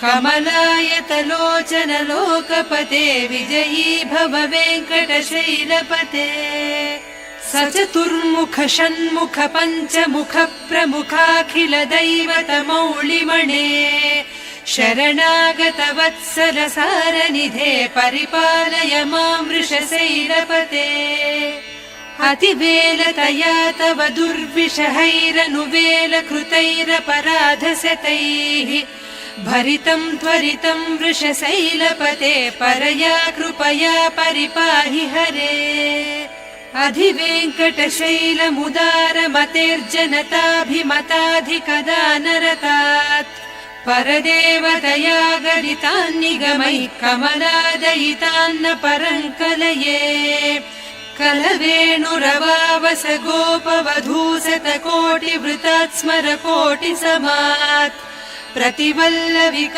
कमलायतलोचन लोकपते विजयी भव वेङ्कटशैलपते सचतुर्मुख षण्मुख पञ्चमुख प्रमुखाखिल दैवतमौलिमणे शरणागत वत्सल सारनिधे परिपालय मां वृषशैलपते अतिवेलतया तव दुर्विषहैरनुवेल कृतैरपराधशतैः भरितं त्वरितं वृषशैलपते परया कृपया परिपाहि हरे अधिवेङ्कटशैलमुदारमतेर्जनताभिमताधिकदानरतात् परदेवतया गरितान्निगमैः कमलादयितान्न परङ्कलये कलवेणुरवावस गोपवधूसतकोटिवृतात् स्मर कोटिसमात् प्रतिवल्लविका